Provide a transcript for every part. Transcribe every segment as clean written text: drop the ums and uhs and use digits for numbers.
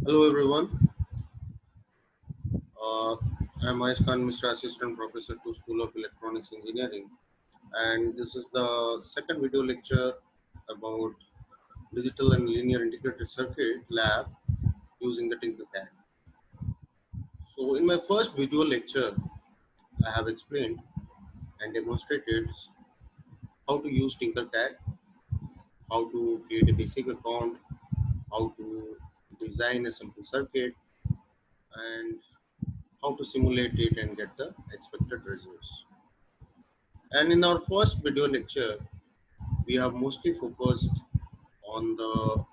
Hello everyone. Uh, I'm Aiskan Mr. Assistant Professor to School of Electronics Engineering, and this is the second video lecture about digital and linear integrated circuit lab using the TINKERCAD. So in my first video lecture, I have explained and demonstrated how to use TINKERCAD, how to create a basic account, how to design a simple circuit, and how to simulate it and get the expected results. And in our first video lecture, we have mostly focused on the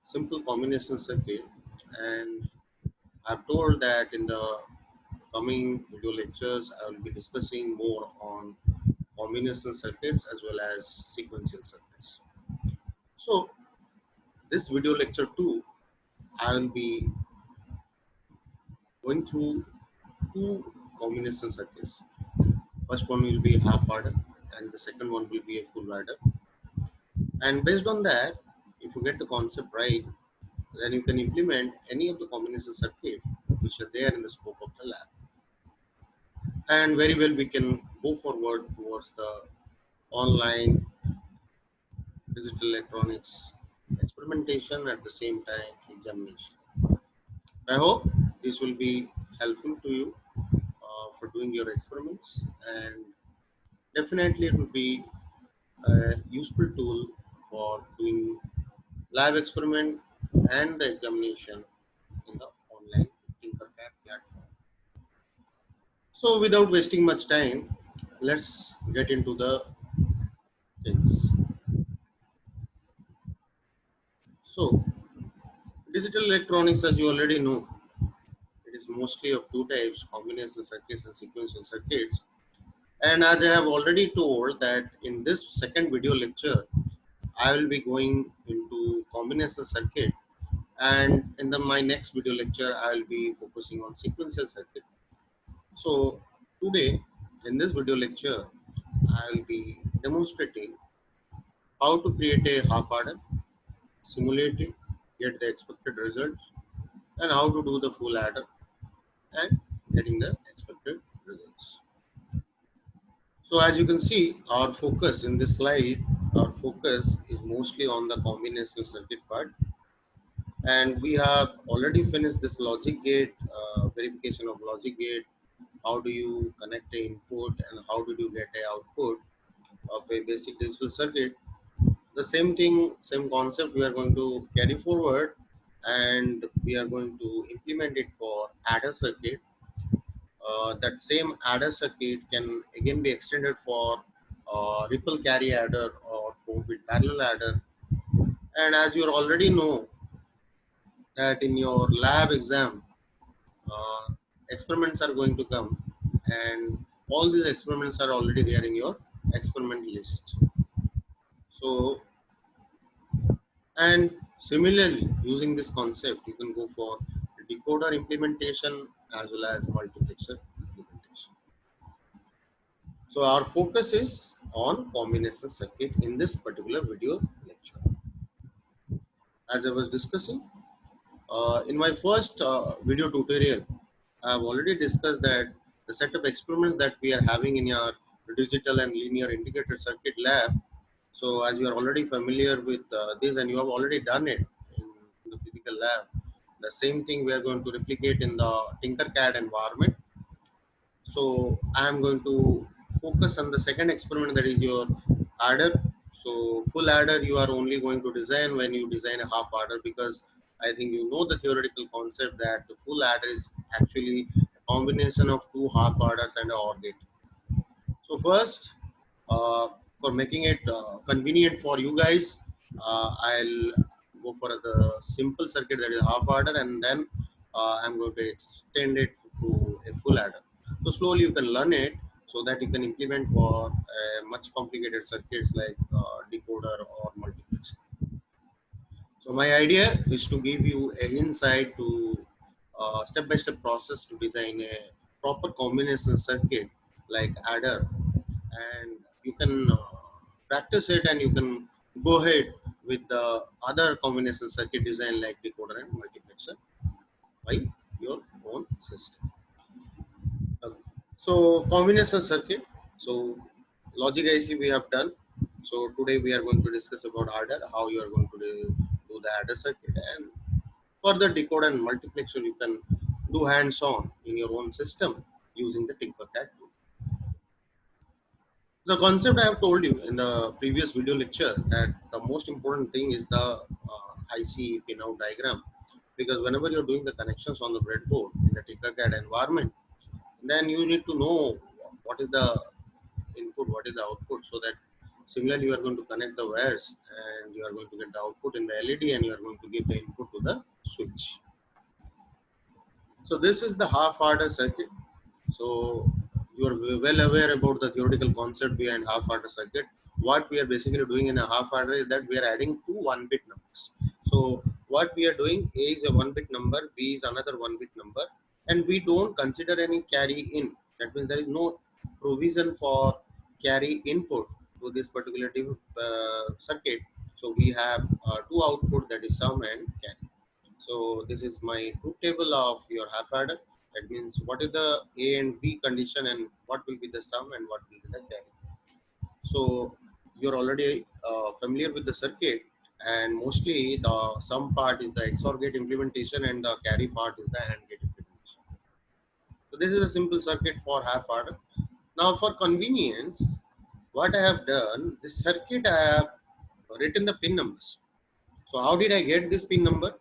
simple combination circuit, and I've told that in the coming video lectures, I will be discussing more on combination circuits as well as sequential circuits. So this video lecture 2, I will be going through two combination circuits. First one will be half adder and the second one will be a full adder. And based on that, if you get the concept right, then you can implement any of the combination circuits which are there in the scope of the lab. And very well, we can go forward towards the online digital electronics experimentation at the same time examination. I hope this will be helpful to you for doing your experiments, and definitely it will be a useful tool for doing lab experiment and the examination in the online TinkerCAD platform. So without wasting much time, let's get into the things. So digital electronics, as you already know, it is mostly of two types: combination circuits and sequential circuits. And as I have already told that in this second video lecture, I will be going into combination circuit, and in my next video lecture, I will be focusing on sequential circuit. So today, in this video lecture, I will be demonstrating how to create a half adder, simulate it, get the expected results, and how to do the full adder and getting the expected results. So as you can see, our focus in this slide, our focus is mostly on the combination circuit part, and we have already finished this logic gate, verification of logic gate. How do you connect the input and how do you get a output of a basic digital circuit? The same thing, same concept we are going to carry forward, and we are going to implement it for adder circuit. That same adder circuit can again be extended for ripple carry adder or 4-bit parallel adder. And as you already know that in your lab exam, uh, experiments are going to come, and all these experiments are already there in your experiment list. So, and similarly, using this concept, you can go for decoder implementation as well as multiplexer implementation. So our focus is on combination circuit in this particular video lecture. As I was discussing, in my first video tutorial, I have already discussed that the set of experiments that we are having in our digital and linear integrated circuit lab. So as you are already familiar with this and you have already done it in the physical lab, the same thing we are going to replicate in the TinkerCAD environment. So I am going to focus on the second experiment, that is your adder. So full adder you are only going to design when you design a half adder, because I think you know the theoretical concept that the full adder is actually a combination of two half adders and a OR gate. So first, for making it convenient for you guys, I'll go for the simple circuit, that is half adder, and then I'm going to extend it to a full adder. So slowly you can learn it so that you can implement for much complicated circuits like decoder or multiplexer. So my idea is to give you an insight to step-by-step process to design a proper combination circuit like adder, and you can practice it and you can go ahead with the other combination circuit design like decoder and multiplexer by your own system. Okay. So combination circuit. So logic IC we have done. So today we are going to discuss about adder, how you are going to do the adder circuit, and for the decoder and multiplexer you can do hands-on in your own system using the TinkerCAD tool. The concept I have told you in the previous video lecture that the most important thing is the IC pinout diagram, because whenever you're doing the connections on the breadboard in the TinkerCAD environment, then you need to know what is the input, what is the output, so that similarly you are going to connect the wires and you are going to get the output in the LED and you are going to give the input to the switch. So this is the half adder circuit. So you are well aware about the theoretical concept behind half adder circuit. What we are basically doing in a half adder is that we are adding two 1-bit numbers. So what we are doing, A is a 1-bit number, B is another 1-bit number, and we don't consider any carry in. That means there is no provision for carry input to this particular circuit. So we have two output, that is sum and carry. So this is my truth table of your half adder. That means what is the A and B condition and what will be the sum and what will be the carry. So you're already familiar with the circuit, and mostly the sum part is the XOR gate implementation and the carry part is the AND gate implementation. So this is a simple circuit for half adder. Now for convenience, what I have done, this circuit I have written the pin numbers. So how did I get this pin number?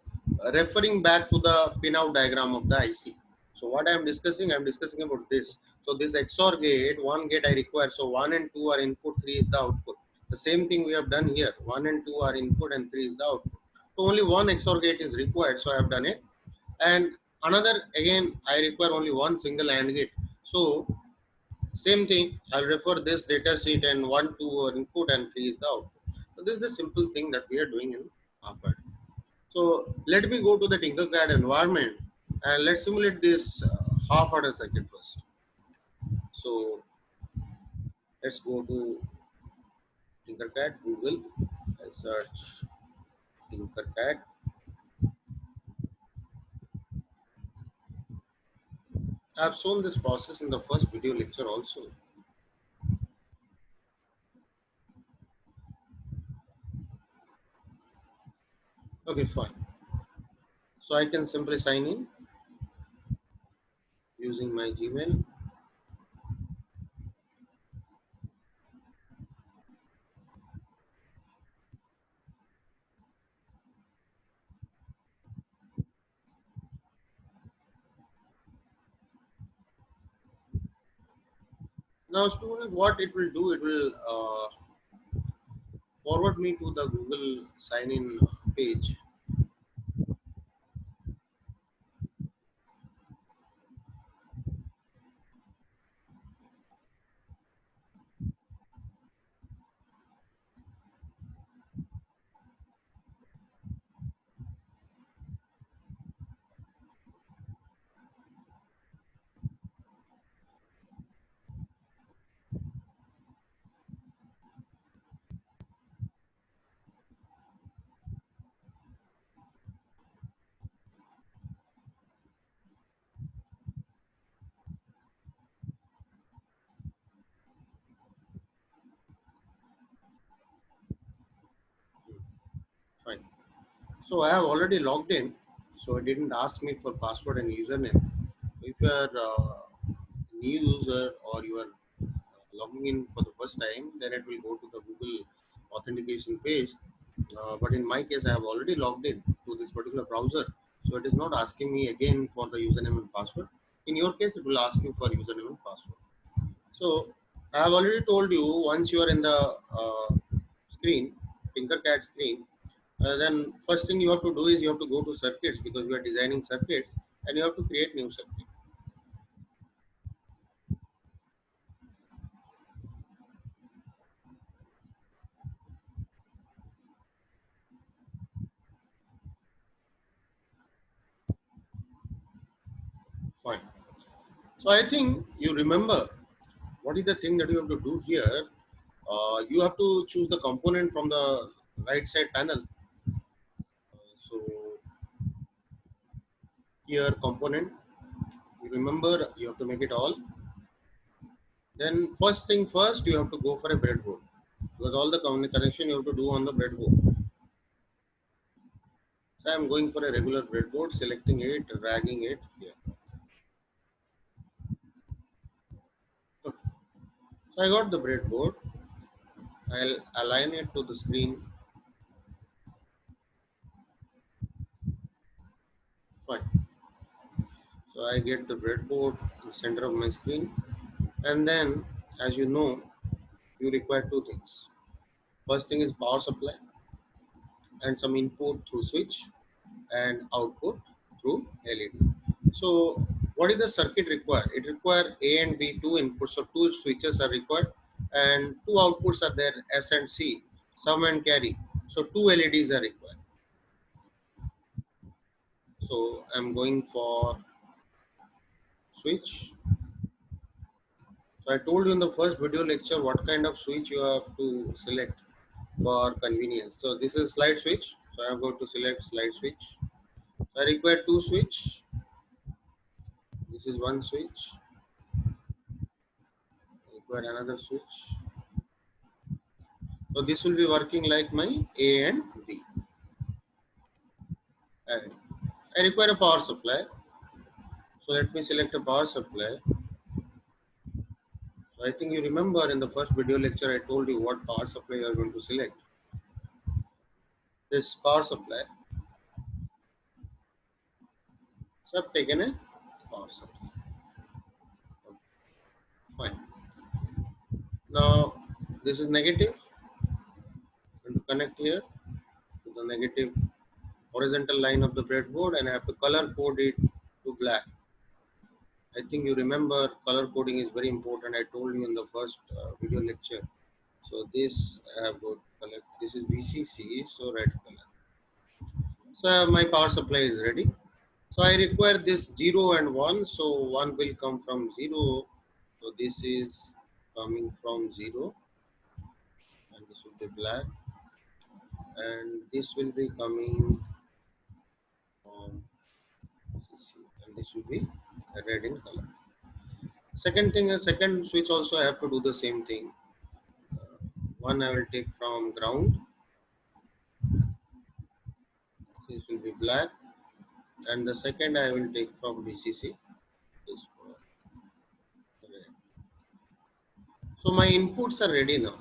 Referring back to the pinout diagram of the IC. So what I am discussing about this. So this XOR gate, one gate I require. So 1 and 2 are input, 3 is the output. The same thing we have done here. 1 and 2 are input and 3 is the output. So only one XOR gate is required. So I have done it. And another, again, I require only one single AND gate. So same thing, I'll refer this data sheet and 1, 2 are input and 3 is the output. So this is the simple thing that we are doing in Harvard. So let me go to the TinkerCAD environment and let's simulate this half adder circuit first. So let's go to TinkerCAD, Google, I search TinkerCAD. I have shown this process in the first video lecture also. Okay, fine. So I can simply sign in using my Gmail. Now, student, what it will do, it will forward me to the Google sign in page. Fine. So I have already logged in. So it didn't ask me for password and username. If you are new user or you are logging in for the first time, then it will go to the Google authentication page. But in my case, I have already logged in to this particular browser. So it is not asking me again for the username and password. In your case, it will ask you for username and password. So I have already told you, once you are in the screen, TinkerCAD screen, then first thing you have to do is you have to go to circuits, because we are designing circuits and you have to create new circuit. Fine. So I think you remember what is the thing that you have to do here. You have to choose the component from the right side panel. So here component, you remember you have to make it all. Then first thing first, you have to go for a breadboard because all the connection you have to do on the breadboard. So I'm going for a regular breadboard, selecting it, dragging it here. Okay. So I got the breadboard. I'll align it to the screen. Fine. So I get the breadboard in the center of my screen, and then, as you know, you require two things. First thing is power supply and some input through switch and output through LED. So what is the circuit require? It require A and B, two inputs, so two switches are required, and two outputs are there, S and C, sum and carry. So two LEDs are required. So I'm going for switch. So I told you in the first video lecture what kind of switch you have to select for convenience. So this is slide switch. So I'm going to select slide switch. So I require two switch. This is one switch. I require another switch. So this will be working like my A and B. And I require a power supply. So let me select a power supply. So I think you remember in the first video lecture I told you what power supply you are going to select. This power supply. So I've taken a power supply. Fine. Now this is negative. I'm going to connect here to the negative horizontal line of the breadboard, and I have to color code it to black. I think you remember color coding is very important. I told you in the first video lecture. So this I have got color. This is VCC, so red color. So my power supply is ready. So I require this 0 and 1. So 1 will come from 0. So this is coming from 0, and this will be black, and this will be coming from VCC, and this will be red in color. Second thing, second switch also I have to do the same thing. One I will take from ground. This will be black, and the second I will take from VCC. This one, red. So my inputs are ready now.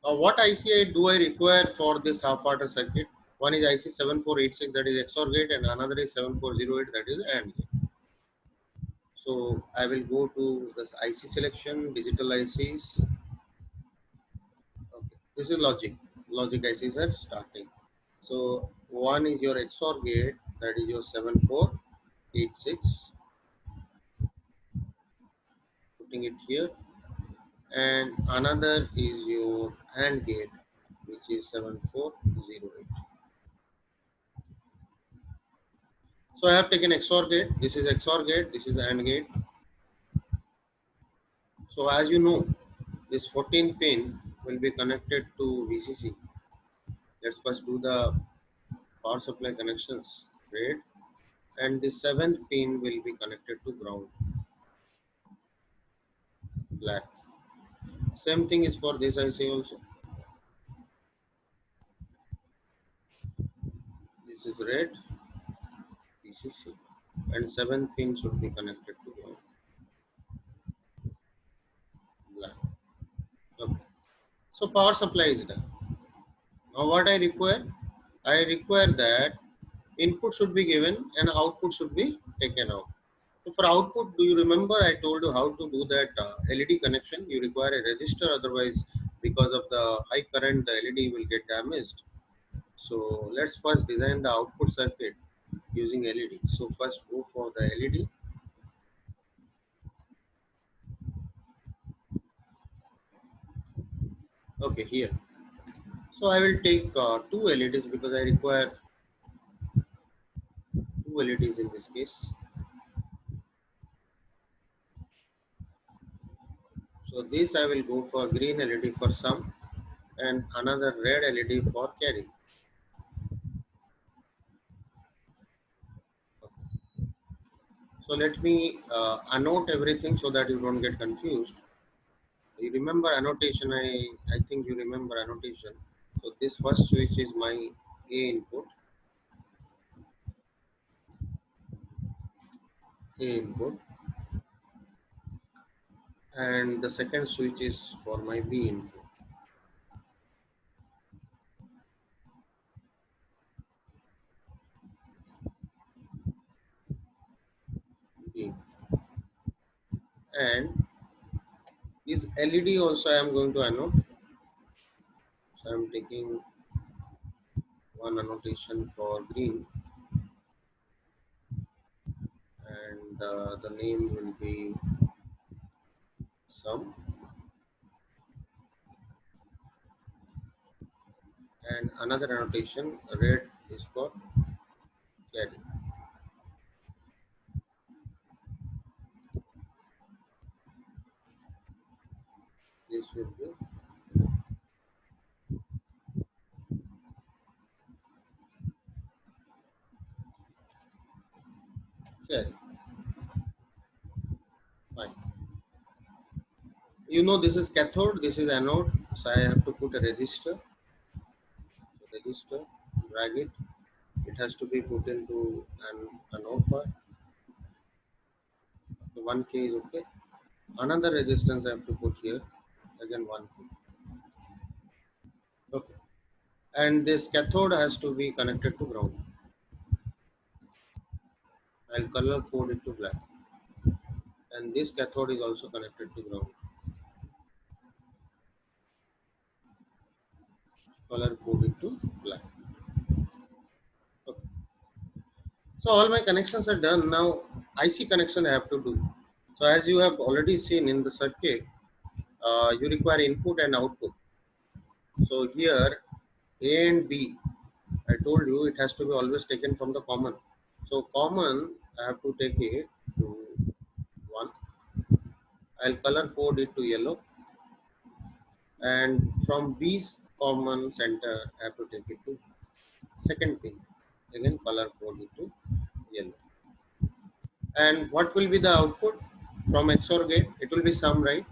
What IC do I require for this half order circuit? One is IC 7486, that is XOR gate, and another is 7408, that is AND gate. So I will go to this IC selection, digital ICs. Okay. This is logic. Logic ICs are starting. So one is your XOR gate, that is your 7486, putting it here, and another is your AND gate, which is 7408. So I have taken XOR gate. This is XOR gate. This is AND gate. So as you know, this 14 pin will be connected to VCC. Let's first do the power supply connections. Red, and the 7th pin will be connected to ground. Black. Same thing is for this IC also. This is red, VCC, and 7th pin should be connected to ground. Black. Okay. So power supply is done. Now what I require? I require that input should be given and output should be taken out. So for output, do you remember I told you how to do that LED connection? You require a resistor, otherwise because of the high current the LED will get damaged. So let's first design the output circuit using LED. So first go for the LED. Okay, here. So I will take two LEDs because I require two LEDs in this case. So this I will go for green LED for some. and another red LED for carry. So let me annote everything so that you don't get confused. You remember annotation, I think you remember annotation. So this first switch is my A input, A input, and the second switch is for my B input, B. And this LED also I am going to annote. So I am taking one annotation for green, and the name will be sum, and another annotation red is for carry. This will be carry. Fine. You know this is cathode, this is anode, so I have to put a register. So register, drag it. It has to be put into an anode part. So 1K is okay. Another resistance I have to put here. Again 1K. Okay. And this cathode has to be connected to ground. I'll color code it to black. And this cathode is also connected to ground. Color code it to black. Okay. So all my connections are done. Now IC connection I have to do. So as you have already seen in the circuit, you require input and output. So here A and B, I told you it has to be always taken from the common. So common, I have to take it to 1. I'll color code it to yellow, and from B's common center, I have to take it to second pin. Again, color code it to yellow. And what will be the output from XOR gate? It will be sum, right?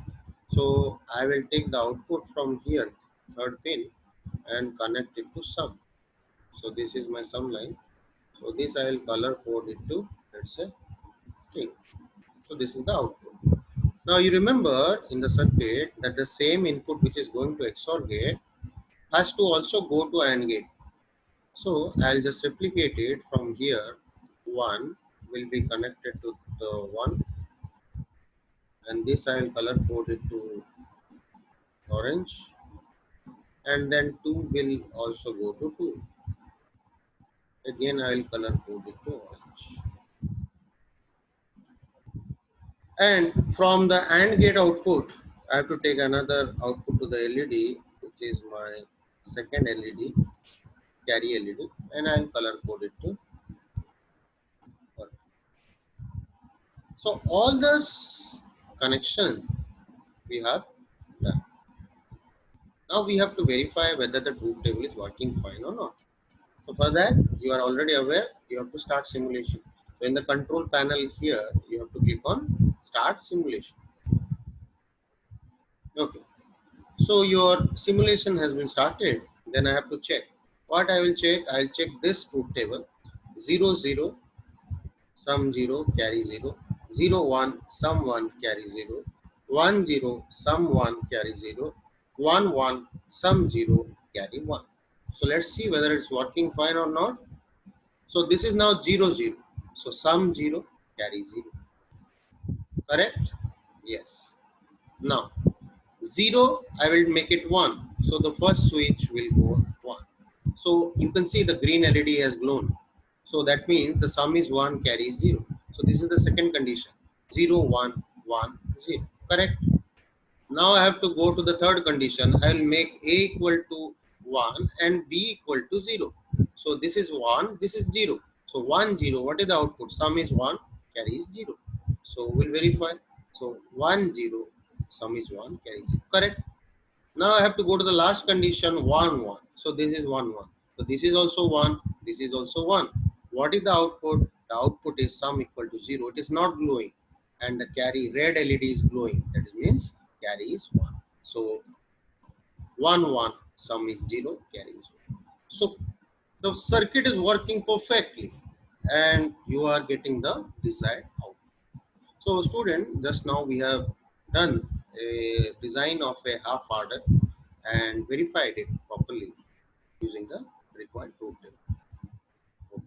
So I will take the output from here, third pin, and connect it to sum. So this is my sum line. So this I will color code it to, let's say, string. So this is the output. Now you remember in the circuit that the same input which is going to XOR gate has to also go to AND gate. So I'll just replicate it from here. 1 will be connected to the 1, and this I will color code it to orange, and then 2 will also go to 2. Again I will color code it to orange. And from the AND gate output, I have to take another output to the LED, which is my second LED, carry LED, and I will color code it to purple. So all this connection we have done. Now we have to verify whether the truth table is working fine or not. So for that, you are already aware, you have to start simulation. So in the control panel here, you have to click on start simulation. Okay. So your simulation has been started. Then I have to check. What I will check? I will check this truth table. 0 0 sum 0 carry 0. 0 1 sum 1 carry 0. 1 0 sum 1 carry 0. 1 1 sum 0 carry 1. So let's see whether it's working fine or not. So this is now 0 0. So sum 0 carry 0. Correct? Yes. Now 0, I will make it 1. So the first switch will go 1. So you can see the green LED has glown. So that means the sum is 1 carries 0. So this is the second condition. 0 1 1 0. Correct? Now I have to go to the third condition. I will make A equal to 1 and B equal to 0. So this is 1, this is 0. So 1 0, what is the output? Sum is 1 carries 0. So we'll verify. So 1 0, sum is 1 carries 0. Correct? Now I have to go to the last condition 1 1. So this is 1 1. So this is also 1. This is also 1. What is the output? The output is sum equal to 0. It is not glowing. And the carry red LED is glowing. That means carry is 1. So 1 1, sum is 0, carry is 1. So the circuit is working perfectly and you are getting the desired output. So student, just now we have done a design of a half order and verified it properly using the required truth table. Okay.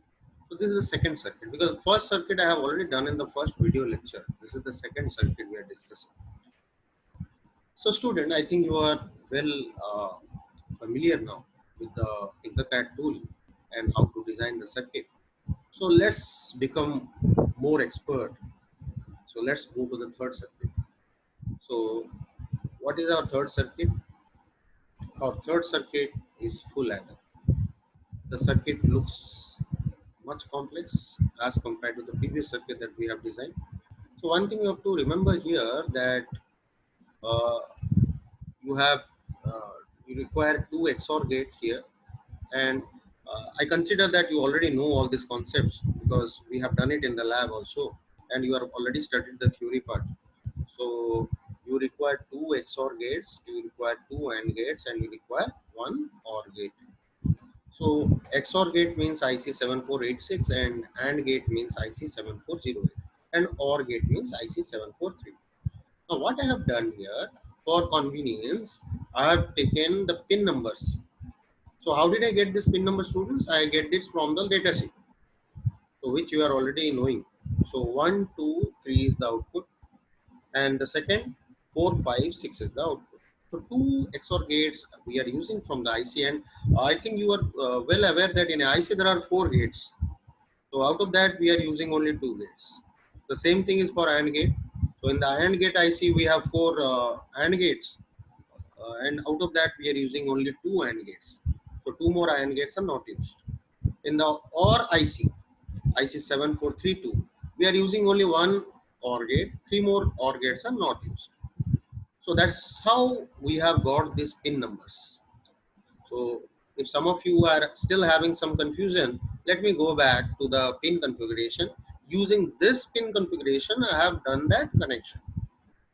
So this is the second circuit, because first circuit I have already done in the first video lecture. This is the second circuit we are discussing. So student, I think you are well familiar now with the TinkerCAD tool and how to design the circuit. So let's become more expert. So let's go to the third circuit. So what is our third circuit? Our third circuit is full adder. The circuit looks much complex as compared to the previous circuit that we have designed. So one thing you have to remember here that uh, you have you require two XOR gate here, and I consider that you already know all these concepts because we have done it in the lab also, and you have already studied the theory part. So you require two XOR gates, you require two AND gates, and you require one OR gate. So XOR gate means IC7486 and AND gate means IC7408 and OR gate means IC743. Now what I have done here for convenience, I have taken the pin numbers. So how did I get this pin number, students? I get this from the data sheet, so which you are already knowing. So 1, 2, 3 is the output, and the second 4, 5, 6 is the output. So two XOR gates we are using from the IC, and I think you are well aware that in IC there are 4 gates. So out of that we are using only 2 gates. The same thing is for AND gate. So in the AND gate IC we have 4 AND gates, and out of that we are using only 2 AND gates. So 2 more AND gates are not used. In the OR IC, IC7432, we are using only one OR gate, 3 more OR gates are not used. So that's how we have got these pin numbers. So if some of you are still having some confusion, let me go back to the pin configuration. Using this pin configuration, I have done that connection.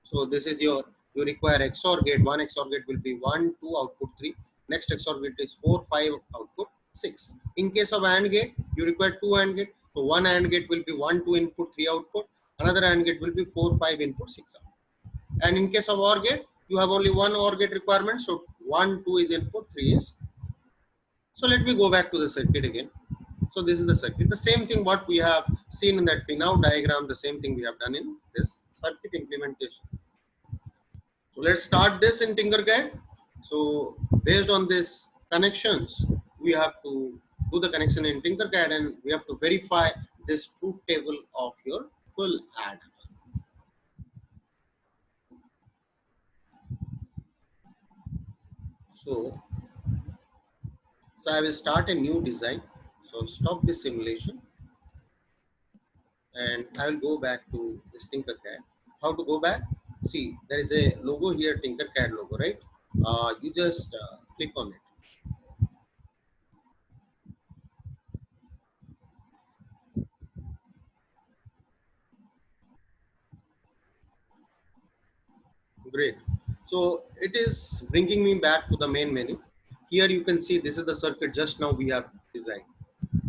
So this is you require XOR gate. One XOR gate will be 1, 2, output 3. Next XOR gate is 4, 5, output 6. In case of AND gate, you require 2 AND gate. So one AND gate will be 1, 2 input, 3 output. Another AND gate will be 4, 5 input, 6 output. And in case of OR gate, you have only one OR gate requirement. So 1, 2 is input, 3 is. So let me go back to the circuit again. So this is the circuit. The same thing what we have seen in that pinout diagram, the same thing we have done in this circuit implementation. So let's start this in TinkerCAD. So based on this connections, we have to do the connection in TinkerCAD and we have to verify this truth table of your full adder. So, so I will start a new design. So stop this simulation and I will go back to this TinkerCAD. How to go back? See, there is a logo here, TinkerCAD logo, right? You just click on it. Great. So it is bringing me back to the main menu. Here you can see this is the circuit just now we have designed.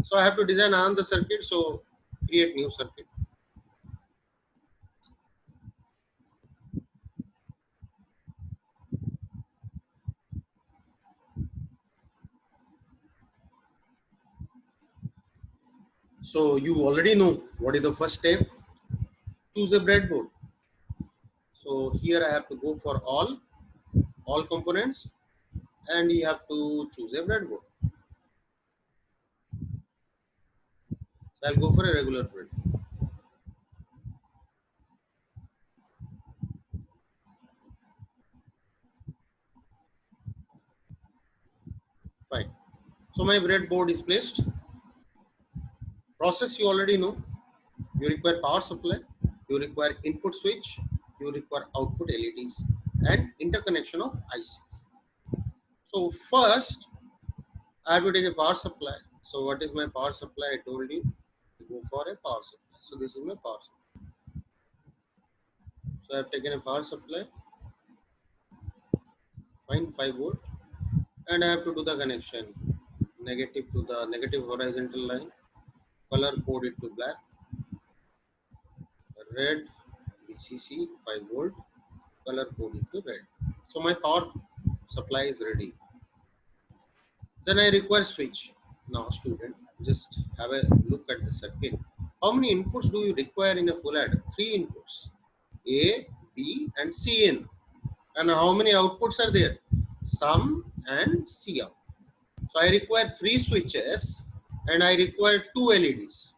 So I have to design another circuit. So create new circuit. So you already know what is the first step. Choose a breadboard. So here I have to go for all components, and you have to choose a breadboard. So I'll go for a regular breadboard. Fine. So my breadboard is placed. Process you already know. You require power supply, you require input switch, you require output LEDs and interconnection of ICs. So first I have to take a power supply. So what is my power supply? I told you to go for a power supply. So this is my power supply. So I have taken a power supply, find 5 volt, and I have to do the connection. Negative to the negative horizontal line, color code it to black, red VCC 5 volt, color code it to red. So my power supply is ready. Then I require switch. Now student, just have a look at the circuit. How many inputs do you require in a full adder? 3 inputs. A, B and Cn. And how many outputs are there? Sum and Cout. So I require 3 switches and I require 2 LEDs.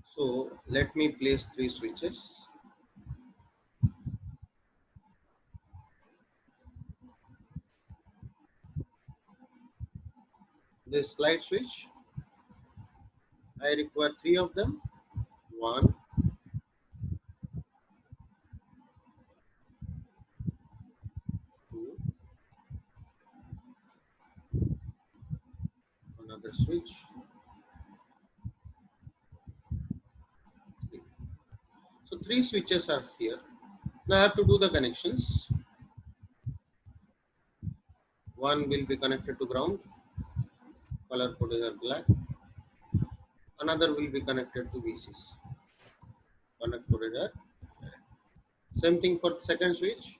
So let me place 3 switches. This slide switch, I require 3 of them. 1, 2, another switch, 3. So 3 switches are here. Now I have to do the connections. One will be connected to ground, color code is black. Another will be connected to VCs, color code is red. Same thing for second switch.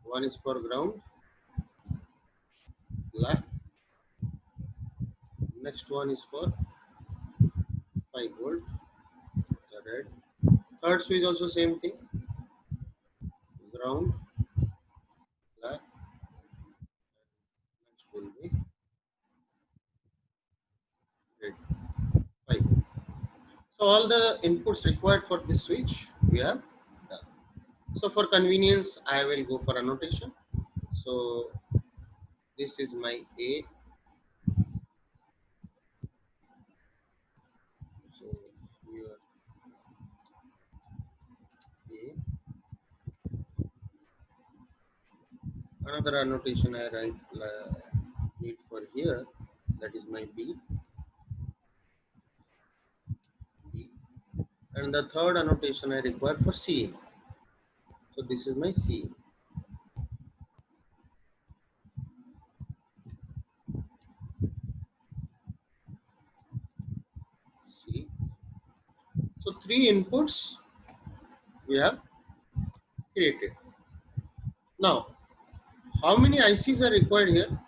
One is for ground, black. Next one is for 5 volt, red. Third switch also same thing, ground, black. Next will be red, 5. So all the inputs required for this switch we have done. So for convenience, I will go for annotation. So this is my A. So here A. Another annotation I write need for here. That is my B. B. And the third annotation I require for C. So this is my C. C. So 3 inputs we have created. Now, how many ICs are required here?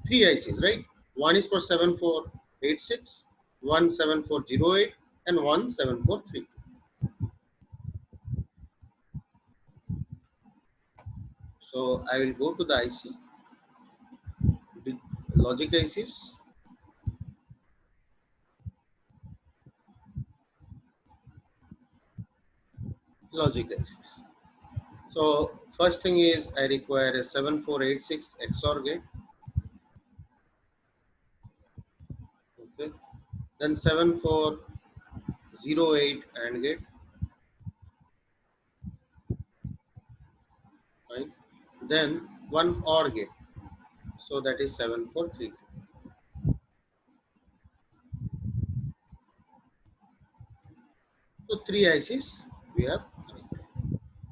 3 ICs, right? One is for 7486, 17408, and 17432. So I will go to the IC, the logic ICs. Logic ICs. So first thing is I require a 7486 XOR gate. Okay. Then 7408 AND gate. Right. Then one OR gate. So that is 7432. So 3 ICs we have.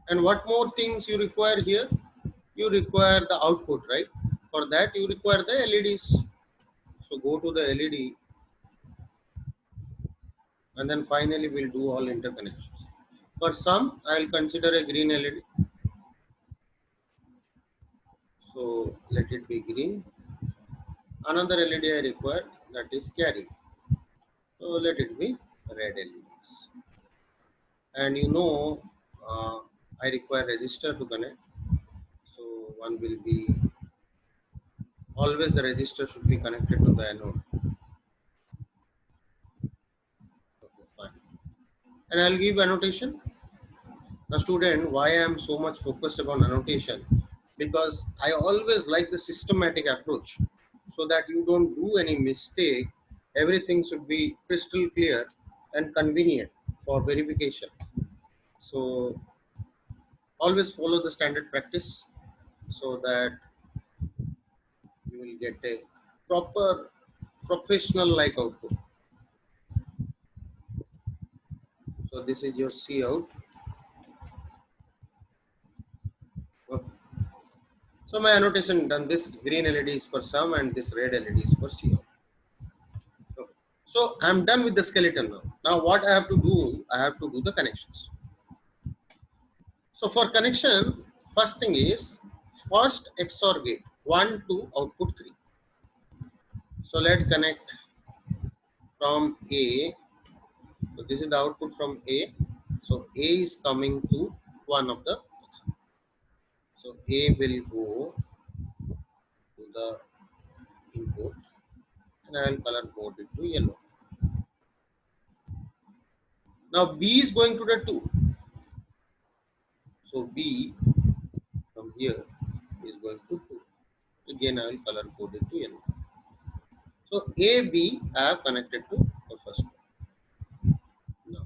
And what more things you require here? You require the output, right? For that you require the LEDs. So go to the LED and then finally we'll do all interconnections. For some, I will consider a green LED. So let it be green. Another LED I require, that is carry. So let it be red LEDs. And you know, I require resistor to connect. So one will be, always the resistor should be connected to the anode. Okay, fine. And I'll give annotation. Now student, why I am so much focused upon annotation? Because I always like the systematic approach so that you don't do any mistake. Everything should be crystal clear and convenient for verification. So always follow the standard practice so that you will get a proper professional like output. So this is your C out. Okay. So my annotation done. This green LED is for sum and this red LED is for C out. Okay. So I'm done with the skeleton now. Now what I have to do? I have to do the connections. So for connection, first thing is first XOR gate 1 to output 3. So let's connect from A. So this is the output from A. So A is coming to one of the. So A will go to the input and I will color code it to yellow. Now B is going to the 2. So B from here is going to 2. Again I will color code it to yellow. So A, B I have connected to the first one. Now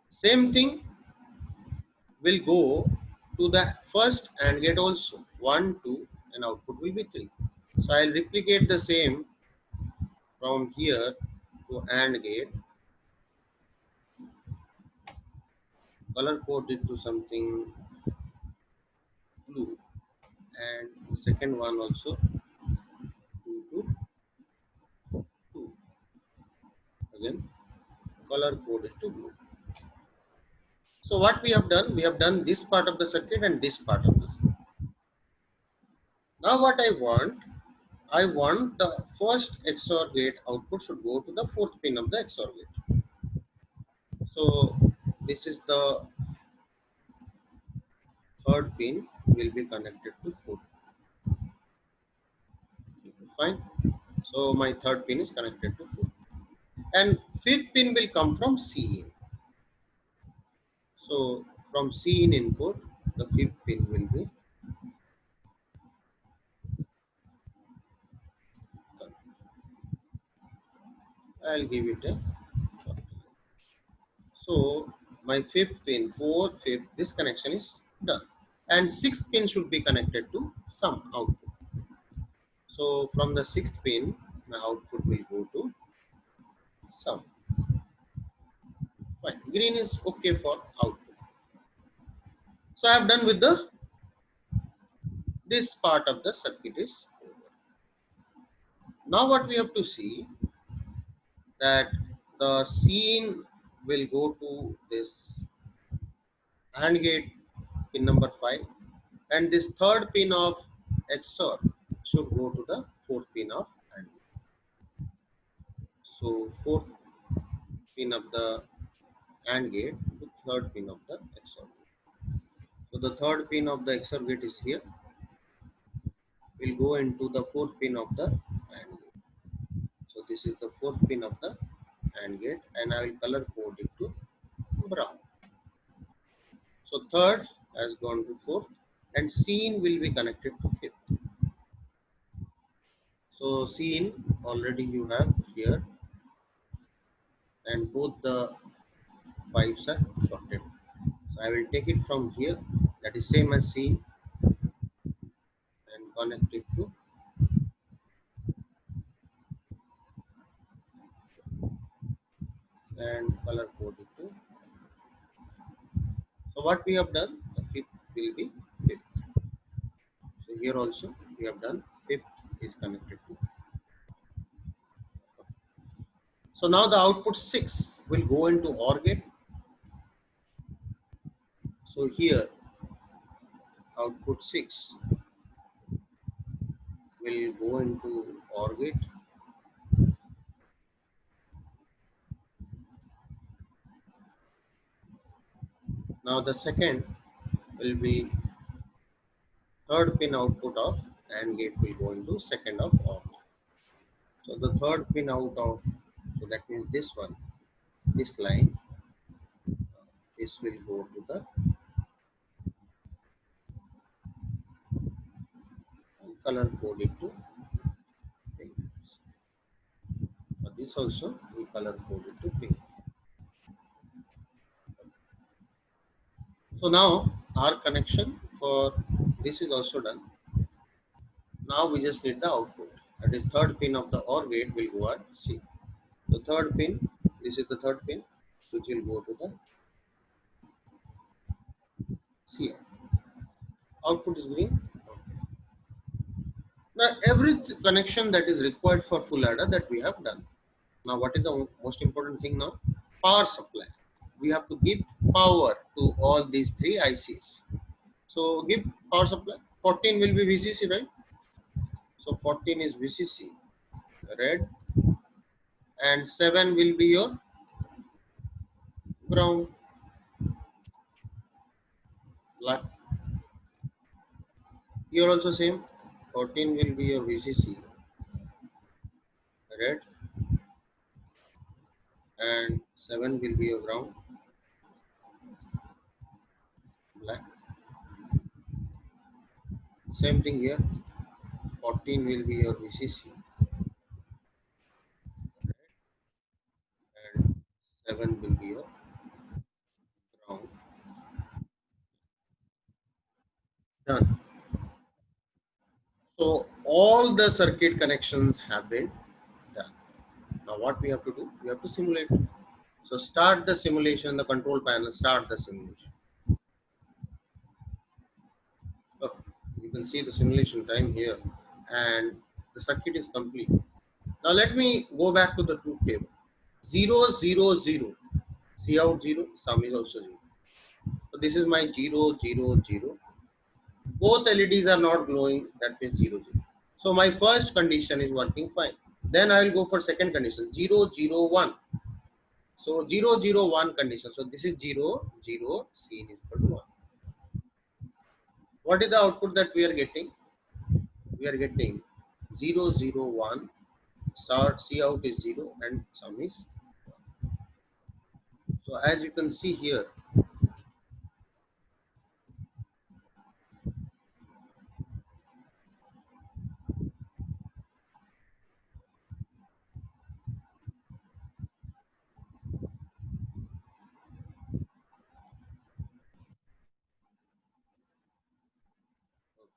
same thing will go to the first AND gate also. 1, 2 and output will be 3. So I will replicate the same from here to AND gate, color code it to something blue, and the second one also 2 to 2. Again, color code it to blue. So what we have done? We have done this part of the circuit and this part of the circuit. Now what I want the first XOR gate output should go to the fourth pin of the XOR gate. So this is the third pin will be connected to fourth. Fine. So my third pin is connected to fourth. And fifth pin will come from C in. So from C in input, the fifth pin will be. I'll give it a. So my fifth pin, fourth, fifth, this connection is done. And sixth pin should be connected to some output. So from the sixth pin, my output will go to some. Fine. Green is okay for output. So I have done with the this part of the circuit is over. Now what we have to see that the scene will go to this AND gate pin number 5 and this third pin of XOR should go to the fourth pin of AND gate. So fourth pin of the AND gate to third pin of the XOR gate. So the third pin of the XOR gate is here, will go into the fourth pin of the AND gate. So this is the fourth pin of the AND gate and I will color code it to brown. So third has gone to fourth and scene will be connected to fifth. So scene already you have here and both the pipes are shorted. So I will take it from here, that is same as scene, and connect it to and color code it to. So what we have done, the fifth will be fifth. So here also we have done fifth is connected to. So now the output 6 will go into OR gate. So here output 6 will go into OR gate. Now the second will be third pin output of AND gate will go into second of OR. So the third pin out of, so that means this one, this line, this will go to the color code it to pink. This also we color code it to pink. So now our connection for this is also done. Now we just need the output. That is third pin of the OR gate will go at C. The third pin, this is the third pin, which will go to the C. Output is green. Now every connection that is required for full adder that we have done. Now what is the most important thing now? Power supply. We have to give power to all these three ICs. So give power supply. 14 will be VCC, right? So 14 is VCC, red, and 7 will be your ground, black. Here also same. 14 will be your VCC, red, and 7 will be your ground, black. Same thing here. 14 will be your VCC, and 7 will be your ground. Done. So all the circuit connections have been done. Now what we have to do? We have to simulate. So start the simulation, the control panel, start the simulation. Look, you can see the simulation time here and the circuit is complete. Now let me go back to the truth table. 0, 0, 0. See out 0, sum is also 0. So this is my 0, 0, 0. Both LEDs are not glowing, that means 0, 0. So my first condition is working fine. Then I will go for second condition, 0, 0, 1. So 0, 0, 1 condition. So this is 0, 0, C is equal to 1. What is the output that we are getting? We are getting 0, 0, 1. C out is 0 and sum is 1. So as you can see here,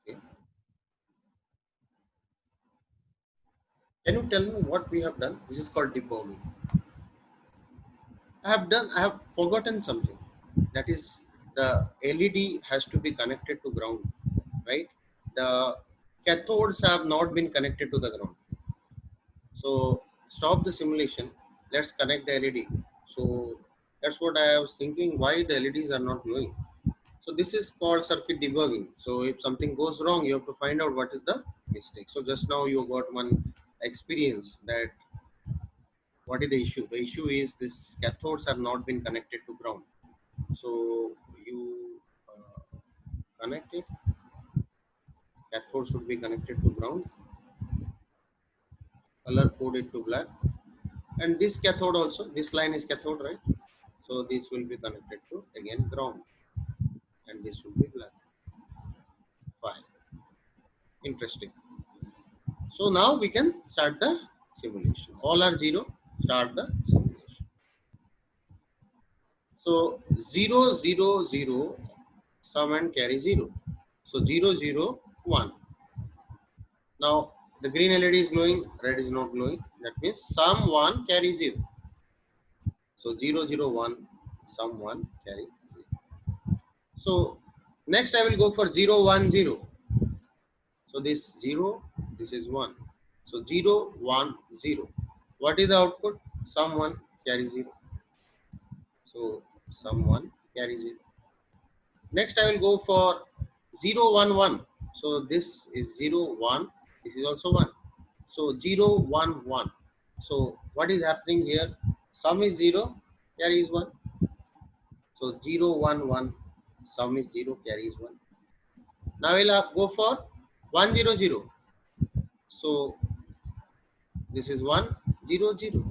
okay. Can you tell me what we have done? This is called debugging. I have forgotten something. That is the LED has to be connected to ground, right? The cathodes have not been connected to the ground. So stop the simulation. Let's connect the LED. So that's what I was thinking. Why the LEDs are not glowing? So this is called circuit debugging. So if something goes wrong, you have to find out what is the mistake. So just now you got one experience that what is the issue? The issue is this cathodes have not been connected to ground. So you connect it. Cathode should be connected to ground. Color code it to black. And this cathode also, this line is cathode, right? So this will be connected to again ground, and this will be black. Fine. Interesting. So now we can start the simulation. All are 0. Start the simulation. So 0, 0, 0, sum and carry 0. So 0, 0, 1. Now the green LED is glowing, red is not glowing. That means sum 1 carry 0. So 0, 0, 1, sum 1 carry 0. So next I will go for 0, 1, 0. So this 0, this is 1. So 0, 1, 0. What is the output? Sum 1 carry 0. So sum 1 carry 0. Next I will go for 0, 1, 1. So this is 0, 1. This is also 1. So 0, 1, 1. So what is happening here? Sum is 0, carry is 1. So 0, 1, 1. Sum is 0, carry is 1. Now I will go for 1, 0, 0. So this is 1, 0, 0.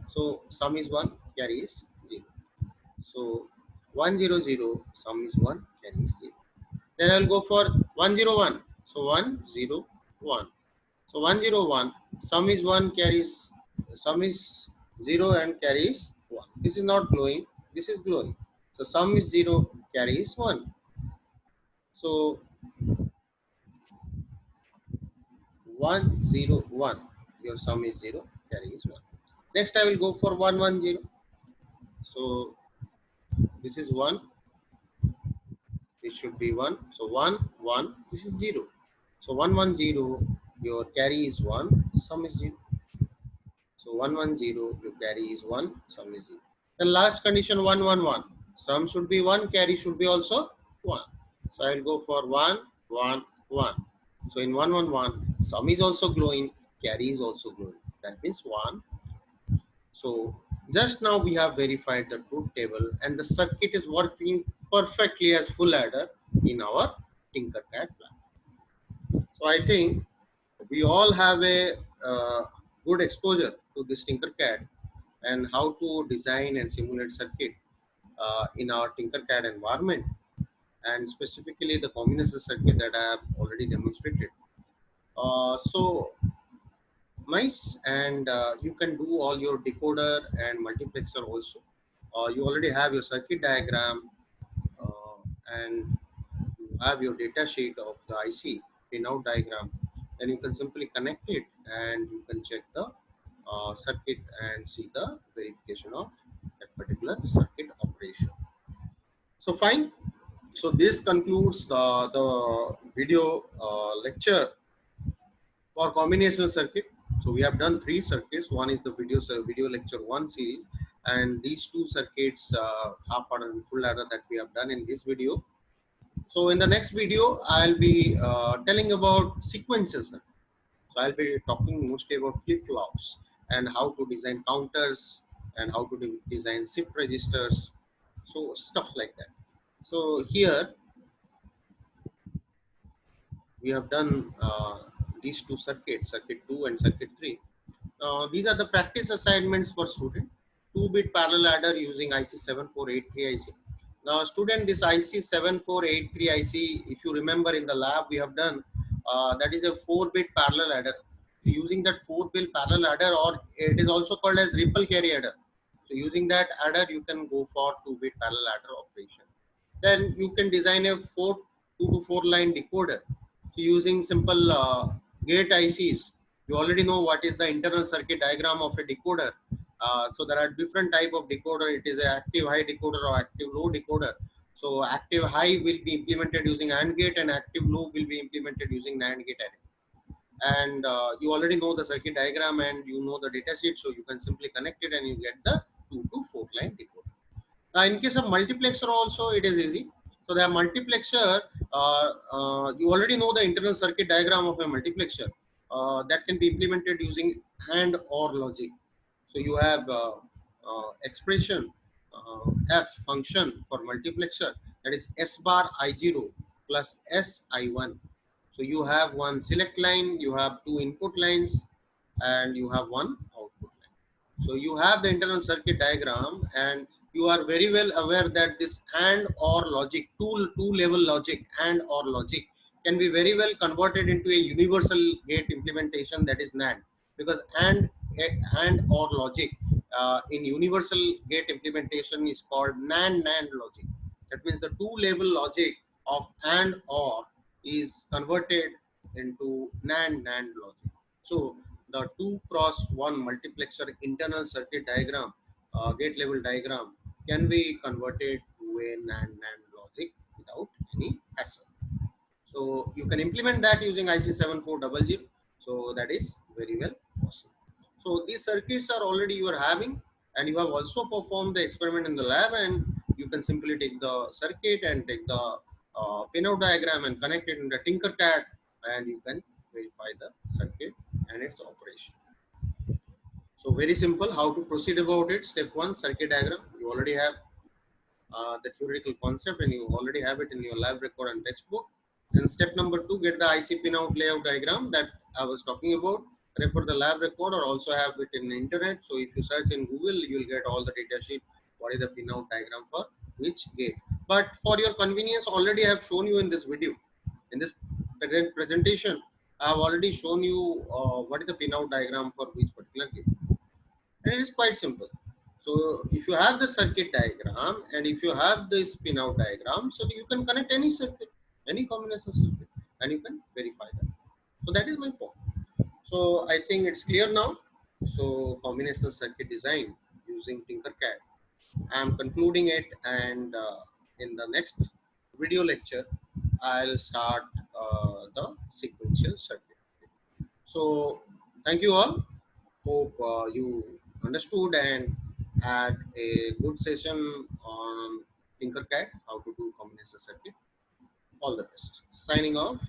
So sum is 1, carry is 0. So 1, 0, 0. Sum is 1, carry is 0. Then I will go for 1, 0, 1. So 1, 0, 1. So 1, 0, 1. Sum is 1, carries, sum is 0 and carries 1. This is not glowing. This is glowing. So sum is 0, carry is 1. So 1 0 1, your sum is 0, carry is 1. Next I will go for 1 1 0. So this is 1, this should be 1. So 1 1, this is 0. So 1 1 0, your carry is 1, sum is 0. So 1 1 0, your carry is 1, sum is 0. The last condition 1 1 1, sum should be 1, carry should be also 1. So I will go for 1 1 1. So in 1 1 1, sum is also glowing, carry is also glowing. That means 1. So just now we have verified the truth table and the circuit is working perfectly as full adder in our TinkerCAD plan. So I think we all have a good exposure to this TinkerCAD and how to design and simulate circuit in our TinkerCAD environment, and specifically the combination circuit that I have already demonstrated. So nice, and you can do all your decoder and multiplexer also. You already have your circuit diagram, uh, and you have your data sheet of the IC pinout diagram. Then you can simply connect it and you can check the circuit and see the verification of that particular circuit operation. So fine. So this concludes the video lecture for combination circuit. So we have done 3 circuits. One is the video lecture 1 series, and these 2 circuits, half adder and full adder, that we have done in this video. So in the next video, I'll be telling about sequences. So I'll be talking mostly about flip-flops and how to design counters and how to design shift registers. So stuff like that. So here we have done these 2 circuits, circuit 2 and circuit 3. These are the practice assignments for student. 2-bit parallel adder using IC7483 IC. Now student, this IC7483 IC, if you remember in the lab we have done, that is a 4-bit parallel adder. Using that 4-bit parallel adder, or it is also called as ripple carry adder. So using that adder you can go for 2-bit parallel adder operation. Then you can design a 2 to 4 line decoder. So using simple gate ICs, you already know what is the internal circuit diagram of a decoder. So there are different type of decoder. It is an active high decoder or active low decoder. So active high will be implemented using AND gate and active low will be implemented using NAND gate array. And you already know the circuit diagram and you know the data sheet, so you can simply connect it and you get the 2 to 4 line decoder. In case of multiplexer also, it is easy. So the multiplexer, you already know the internal circuit diagram of a multiplexer that can be implemented using AND OR logic. So you have expression F function for multiplexer, that is S bar I0 plus S I1. So you have one select line, you have 2 input lines, and you have 1 output line. So you have the internal circuit diagram, and you are very well aware that this AND OR logic, two level logic, AND OR logic, can be very well converted into a universal gate implementation, that is NAND. Because AND OR logic in universal gate implementation is called NAND logic. That means the 2 level logic of AND OR is converted into NAND logic. So the 2 cross 1 multiplexer internal circuit diagram, gate level diagram, can be converted to a NAND logic without any hassle. So you can implement that using IC7400. So that is very well possible. So these circuits are already you are having, and you have also performed the experiment in the lab, and you can simply take the circuit and take the pinout diagram and connect it in the TinkerCAD, and you can verify the circuit and its operation. So very simple how to proceed about it. Step 1, circuit diagram. You already have the theoretical concept and you already have it in your lab record and textbook. Then step number 2, get the IC pinout layout diagram that I was talking about. Refer the lab record or also have it in the internet. So if you search in Google, you will get all the data sheet. What is the pinout diagram for which gate? But for your convenience, already I have shown you in this video. In this presentation, I have already shown you what is the pinout diagram for which particular gate. And it is quite simple. So if you have the circuit diagram and if you have the spin out diagram, so you can connect any circuit, any combination circuit, and you can verify that. So that is my point. So I think it's clear now. So combination circuit design using TinkerCAD. I am concluding it, and in the next video lecture, I'll start the sequential circuit. So thank you all. Hope you understood and had a good session on TinkerCAD, how to do combination circuit. All the best. Signing off.